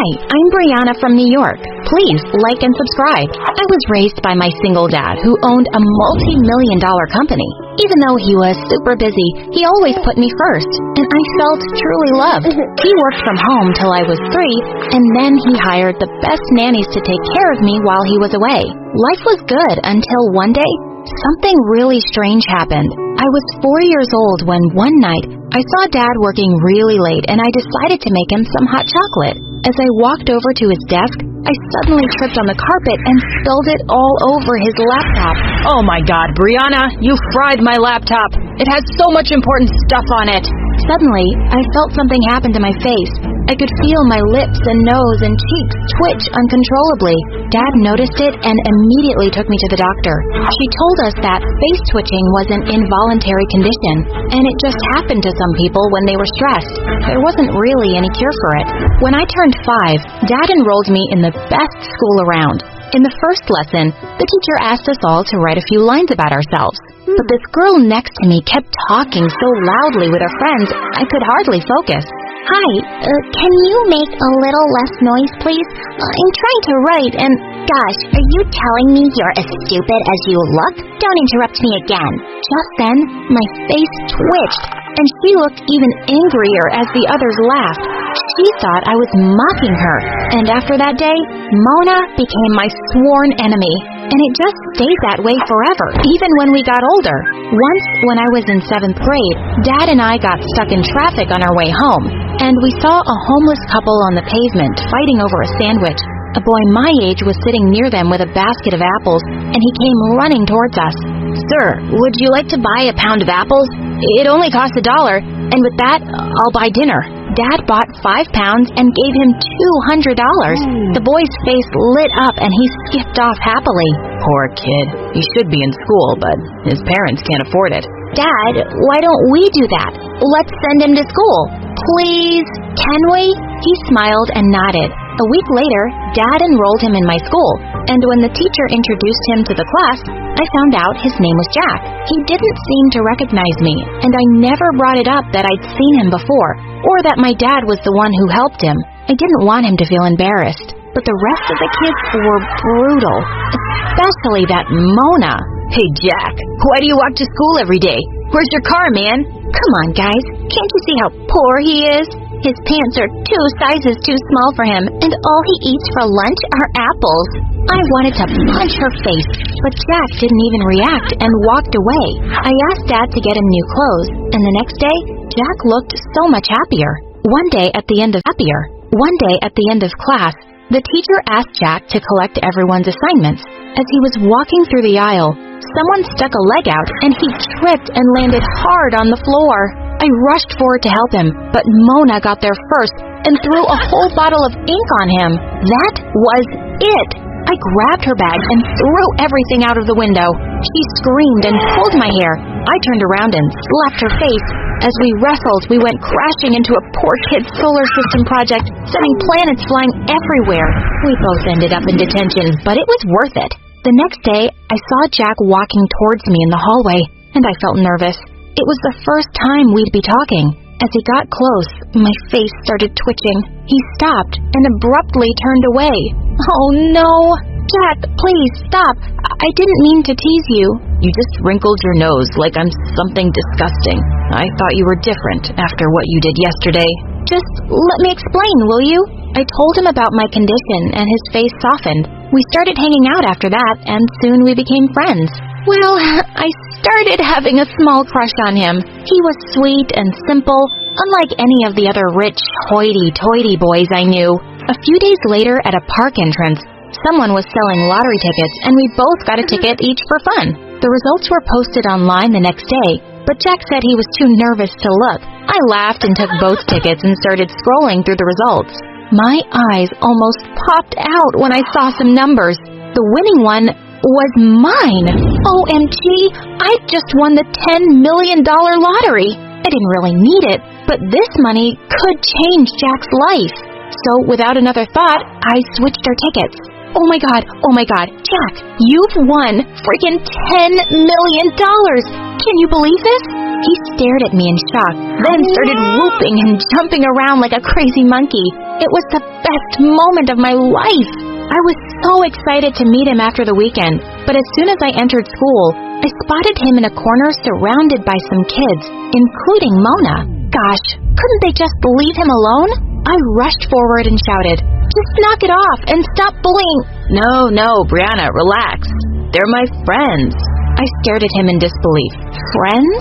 Hi, I'm Brianna from New York. Please like and subscribe. I was raised by my single dad who owned a multi-million-dollar company. Even though he was super busy, he always put me first, and I felt truly loved. He worked from home till I was 3, and then he hired the best nannies to take care of me while he was away. Life was good until one day, something really strange happened. I was 4 years old when one night I saw Dad working really late and I decided to make him some hot chocolate. As I walked over to his desk, I suddenly tripped on the carpet and spilled it all over his laptop. Oh my God, Brianna, you fried my laptop. It has so much important stuff on it. Suddenly, I felt something happen to my face. I could feel my lips and nose and cheeks twitch uncontrollably. Dad noticed it and immediately took me to the doctor. She told us that face twitching was an involuntary condition, and it just happened to some people when they were stressed. There wasn't really any cure for it. When I turned 5, Dad enrolled me in the best school around. In the first lesson, the teacher asked us all to write a few lines about ourselves. But this girl next to me kept talking so loudly with her friends, I could hardly focus. Hi, can you make a little less noise, please? I'm trying to write, and gosh, are you telling me you're as stupid as you look? Don't interrupt me again. Just then, my face twitched, and she looked even angrier as the others laughed. She thought I was mocking her, and after that day, Mona became my sworn enemy. And it just stayed that way forever, even when we got older. Once, when I was in 7th grade, Dad and I got stuck in traffic on our way home, and we saw a homeless couple on the pavement fighting over a sandwich. A boy my age was sitting near them with a basket of apples, and he came running towards us. Sir, would you like to buy a pound of apples? It only costs $1, and with that, I'll buy dinner. Dad bought 5 pounds and gave him $200. The boy's face lit up and he skipped off happily. Poor kid. He should be in school, but his parents can't afford it. Dad, why don't we do that? Let's send him to school. Please? Can we? He smiled and nodded. A week later, Dad enrolled him in my school, and when the teacher introduced him to the class, I found out his name was Jack. He didn't seem to recognize me, and I never brought it up that I'd seen him before, or that my dad was the one who helped him. I didn't want him to feel embarrassed, but the rest of the kids were brutal, especially that Mona. Hey, Jack, why do you walk to school every day? Where's your car, man? Come on, guys. Can't you see how poor he is? His pants are 2 sizes too small for him, and all he eats for lunch are apples. I wanted to punch her face, but Jack didn't even react and walked away. I asked Dad to get him new clothes, and the next day, Jack looked so much happier. One day at the end of class, the teacher asked Jack to collect everyone's assignments. As he was walking through the aisle, someone stuck a leg out, and he tripped and landed hard on the floor. I rushed forward to help him, but Mona got there first and threw a whole bottle of ink on him. That was it. I grabbed her bag and threw everything out of the window. She screamed and pulled my hair. I turned around and slapped her face. As we wrestled, we went crashing into a poor kid's solar system project, sending planets flying everywhere. We both ended up in detention, but it was worth it. The next day, I saw Jack walking towards me in the hallway, and I felt nervous. It was the first time we'd be talking. As he got close, my face started twitching. He stopped and abruptly turned away. Oh no! Jack, please stop. I didn't mean to tease you. You just wrinkled your nose like I'm something disgusting. I thought you were different after what you did yesterday. Just let me explain, will you? I told him about my condition and his face softened. We started hanging out after that, and soon we became friends. Well, I started having a small crush on him. He was sweet and simple, unlike any of the other rich, hoity-toity boys I knew. A few days later, at a park entrance, someone was selling lottery tickets, and we both got a ticket each for fun. The results were posted online the next day, but Jack said he was too nervous to look. I laughed and took both tickets and started scrolling through the results. My eyes almost popped out when I saw some numbers. The winning one was mine. OMG, I just won the $10 million lottery. I didn't really need it, but this money could change Jack's life. So without another thought, I switched our tickets. Oh my God, Jack, you've won freaking $10 million! Can you believe this? He stared at me in shock, then started whooping and jumping around like a crazy monkey. It was the best moment of my life. I was so excited to meet him after the weekend, but as soon as I entered school, I spotted him in a corner surrounded by some kids, including Mona. Gosh, couldn't they just leave him alone? I rushed forward and shouted, "Just knock it off and stop bullying." No, Brianna, relax. They're my friends. I stared at him in disbelief. Friends?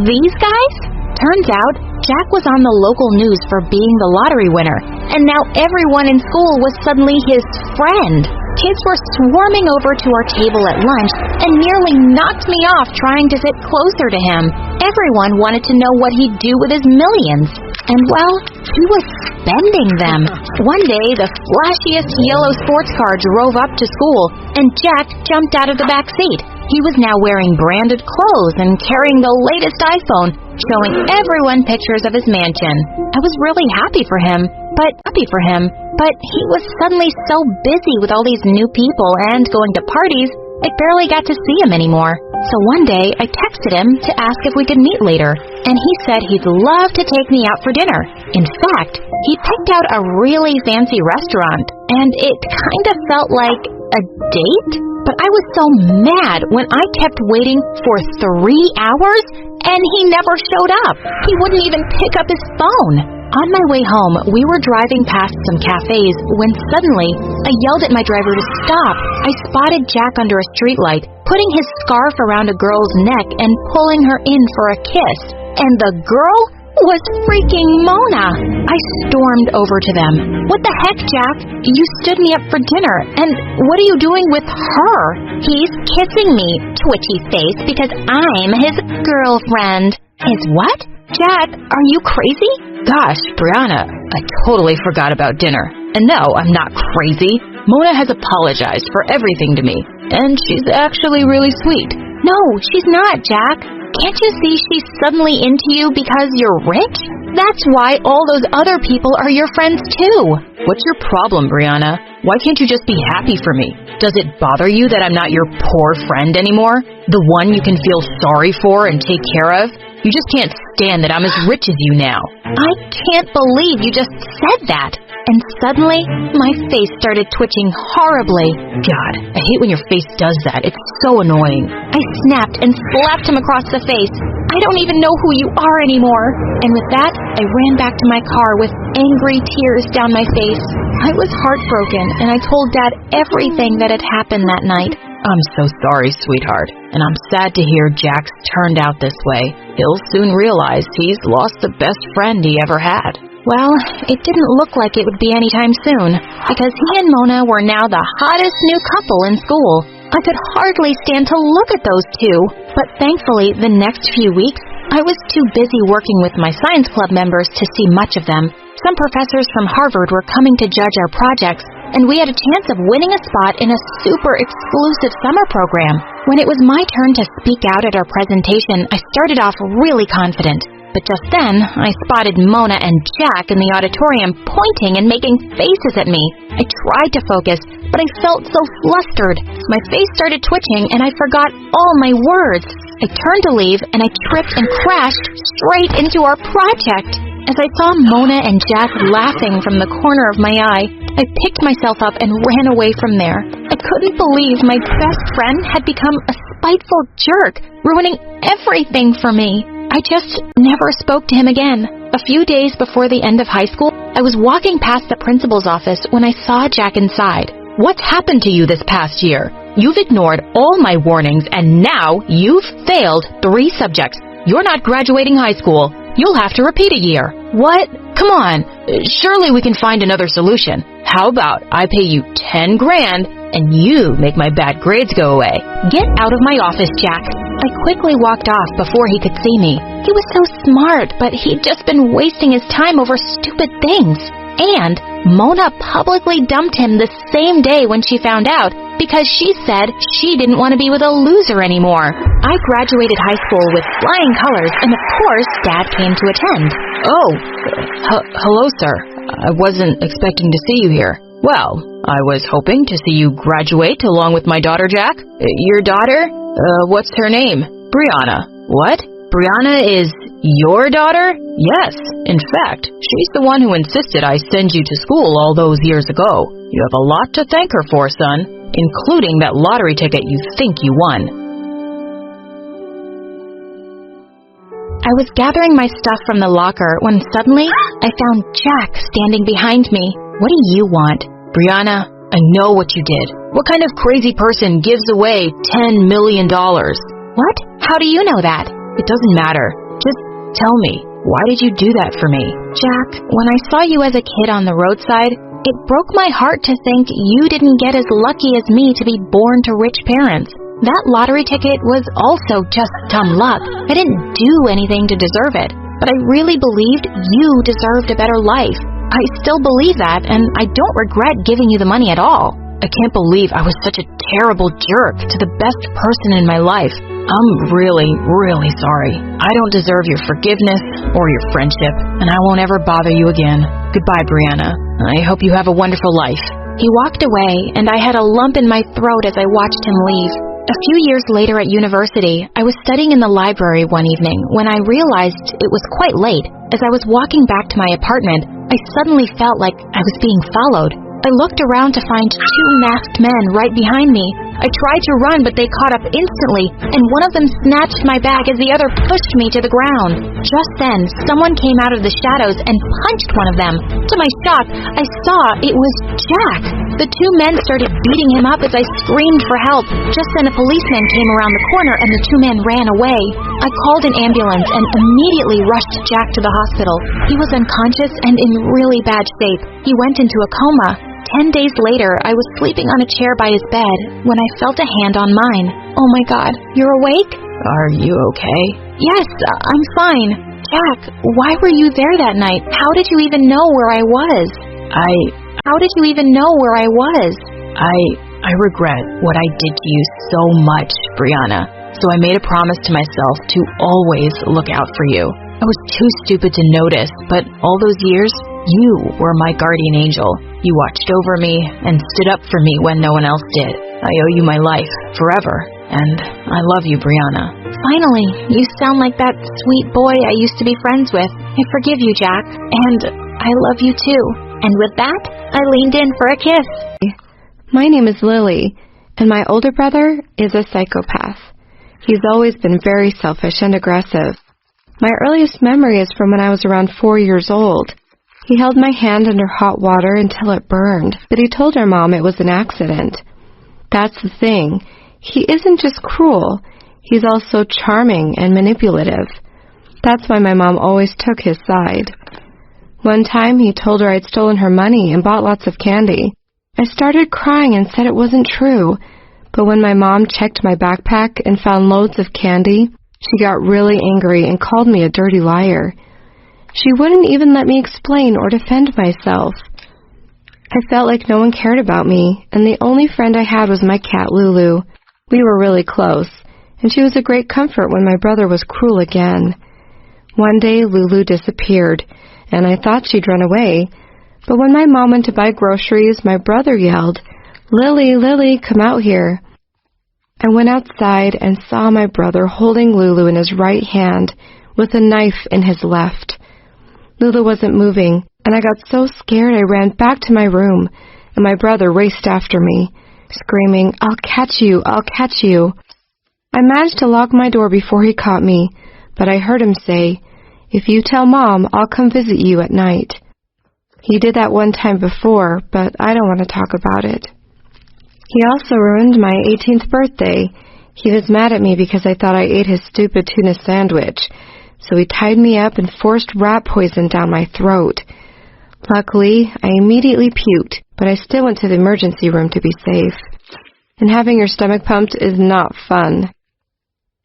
These guys? Turns out, Jack was on the local news for being the lottery winner, and now everyone in school was suddenly his friend. Kids were swarming over to our table at lunch and nearly knocked me off trying to sit closer to him. Everyone wanted to know what he'd do with his millions. And, well, he was spending them. One day, the flashiest yellow sports car drove up to school, and Jack jumped out of the back seat. He was now wearing branded clothes and carrying the latest iPhone, showing everyone pictures of his mansion. I was really happy for him, but he was suddenly so busy with all these new people and going to parties, I barely got to see him anymore. So one day, I texted him to ask if we could meet later, and he said he'd love to take me out for dinner. In fact, he picked out a really fancy restaurant, and it kind of felt like a date? But I was so mad when I kept waiting for 3 hours, and he never showed up. He wouldn't even pick up his phone. On my way home, we were driving past some cafes when suddenly I yelled at my driver to stop. I spotted Jack under a streetlight, putting his scarf around a girl's neck and pulling her in for a kiss. And the girl was freaking Mona. I stormed over to them. "What the heck, Jack? You stood me up for dinner, and what are you doing with her?" He's kissing me, twitchy face, because I'm his girlfriend. His what? Jack, are you crazy? Gosh, Brianna, I totally forgot about dinner. And no, I'm not crazy. Mona has apologized for everything to me, and she's actually really sweet. No, she's not, Jack. Can't you see she's suddenly into you because you're rich? That's why all those other people are your friends too. What's your problem, Brianna? Why can't you just be happy for me? Does it bother you that I'm not your poor friend anymore? The one you can feel sorry for and take care of? You just can't stand that I'm as rich as you now. I can't believe you just said that. And suddenly, my face started twitching horribly. God, I hate when your face does that. It's so annoying. I snapped and slapped him across the face. I don't even know who you are anymore. And with that, I ran back to my car with angry tears down my face. I was heartbroken, and I told Dad everything that had happened that night. I'm so sorry, sweetheart, and I'm sad to hear Jack's turned out this way. He'll soon realize he's lost the best friend he ever had. Well, it didn't look like it would be anytime soon, because he and Mona were now the hottest new couple in school. I could hardly stand to look at those two, but thankfully, the next few weeks, I was too busy working with my science club members to see much of them. Some professors from Harvard were coming to judge our projects, and we had a chance of winning a spot in a super exclusive summer program. When it was my turn to speak out at our presentation, I started off really confident. But just then, I spotted Mona and Jack in the auditorium pointing and making faces at me. I tried to focus, but I felt so flustered. My face started twitching, and I forgot all my words. I turned to leave, and I tripped and crashed straight into our project. As I saw Mona and Jack laughing from the corner of my eye, I picked myself up and ran away from there. I couldn't believe my best friend had become a spiteful jerk, ruining everything for me. I just never spoke to him again. A few days before the end of high school, I was walking past the principal's office when I saw Jack inside. What's happened to you this past year? You've ignored all my warnings, and now you've failed 3 subjects. You're not graduating high school. You'll have to repeat a year. What? Come on. Surely we can find another solution. How about I pay you 10 grand and you make my bad grades go away? Get out of my office, Jack. I quickly walked off before he could see me. He was so smart, but he'd just been wasting his time over stupid things. And Mona publicly dumped him the same day when she found out because she said she didn't want to be with a loser anymore. I graduated high school with flying colors, and of course, Dad came to attend. Oh, hello, sir. I wasn't expecting to see you here. Well, I was hoping to see you graduate along with my daughter, Jack. Your daughter? What's her name? Brianna. What? Brianna is your daughter? Yes. In fact, she's the one who insisted I send you to school all those years ago. You have a lot to thank her for, son, including that lottery ticket you think you won. I was gathering my stuff from the locker when suddenly I found Jack standing behind me. What do you want? Brianna, I know what you did. What kind of crazy person gives away $10 million? What? How do you know that? It doesn't matter. Just tell me, why did you do that for me? Jack, when I saw you as a kid on the roadside, it broke my heart to think you didn't get as lucky as me to be born to rich parents. That lottery ticket was also just dumb luck. I didn't do anything to deserve it, but I really believed you deserved a better life. I still believe that, and I don't regret giving you the money at all. I can't believe I was such a terrible jerk to the best person in my life. I'm really, really sorry. I don't deserve your forgiveness or your friendship, and I won't ever bother you again. Goodbye, Brianna. I hope you have a wonderful life. He walked away, and I had a lump in my throat as I watched him leave. A few years later at university, I was studying in the library one evening when I realized it was quite late. As I was walking back to my apartment, I suddenly felt like I was being followed. I looked around to find two masked men right behind me. I tried to run, but they caught up instantly, and one of them snatched my bag as the other pushed me to the ground. Just then, someone came out of the shadows and punched one of them. To my shock, I saw it was Jack. The two men started beating him up as I screamed for help. Just then, a policeman came around the corner, and the two men ran away. I called an ambulance and immediately rushed Jack to the hospital. He was unconscious and in really bad shape. He went into a coma. 10 days later, I was sleeping on a chair by his bed when I felt a hand on mine. Oh my God, you're awake? Are you okay? Yes, I'm fine. Jack, why were you there that night? How did you even know where I was? How did you even know where I was? I regret what I did to you so much, Brianna. So I made a promise to myself to always look out for you. I was too stupid to notice, but all those years, you were my guardian angel. You watched over me and stood up for me when no one else did. I owe you my life forever, and I love you, Brianna. Finally, you sound like that sweet boy I used to be friends with. I forgive you, Jack, and I love you too. And with that, I leaned in for a kiss. My name is Lily, and my older brother is a psychopath. He's always been very selfish and aggressive. My earliest memory is from when I was around 4 years old. He held my hand under hot water until it burned, but he told our mom it was an accident. That's the thing. He isn't just cruel. He's also charming and manipulative. That's why my mom always took his side. One time he told her I'd stolen her money and bought lots of candy. I started crying and said it wasn't true, but when my mom checked my backpack and found loads of candy, she got really angry and called me a dirty liar. She wouldn't even let me explain or defend myself. I felt like no one cared about me, and the only friend I had was my cat, Lulu. We were really close, and she was a great comfort when my brother was cruel again. One day, Lulu disappeared, and I thought she'd run away, but when my mom went to buy groceries, my brother yelled, "Lily, Lily, come out here." I went outside and saw my brother holding Lulu in his right hand with a knife in his left. Lulu wasn't moving, and I got so scared I ran back to my room, and my brother raced after me, screaming, "I'll catch you, I'll catch you." I managed to lock my door before he caught me, but I heard him say, "If you tell Mom, I'll come visit you at night." He did that one time before, but I don't want to talk about it. He also ruined my 18th birthday. He was mad at me because I thought I ate his stupid tuna sandwich, so he tied me up and forced rat poison down my throat. Luckily, I immediately puked, but I still went to the emergency room to be safe. And having your stomach pumped is not fun.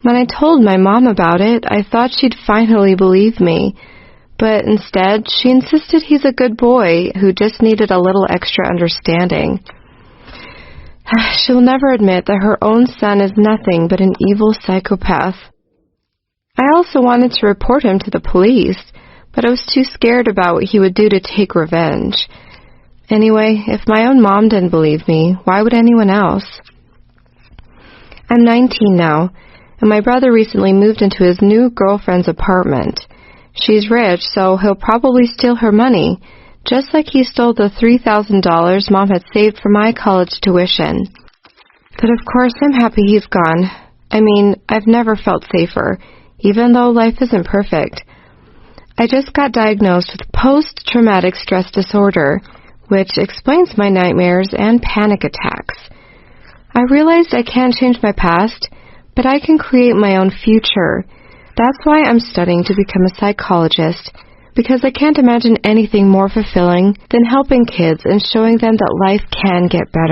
When I told my mom about it, I thought she'd finally believe me, but instead, she insisted he's a good boy who just needed a little extra understanding. She'll never admit that her own son is nothing but an evil psychopath. I also wanted to report him to the police, but I was too scared about what he would do to take revenge. Anyway, if my own mom didn't believe me, why would anyone else? I'm 19 now, and my brother recently moved into his new girlfriend's apartment. She's rich, so he'll probably steal her money, just like he stole the $3,000 Mom had saved for my college tuition. But of course, I'm happy he's gone. I mean, I've never felt safer, even though life isn't perfect. I just got diagnosed with post-traumatic stress disorder, which explains my nightmares and panic attacks. I realized I can't change my past, but I can create my own future. That's why I'm studying to become a psychologist, because I can't imagine anything more fulfilling than helping kids and showing them that life can get better.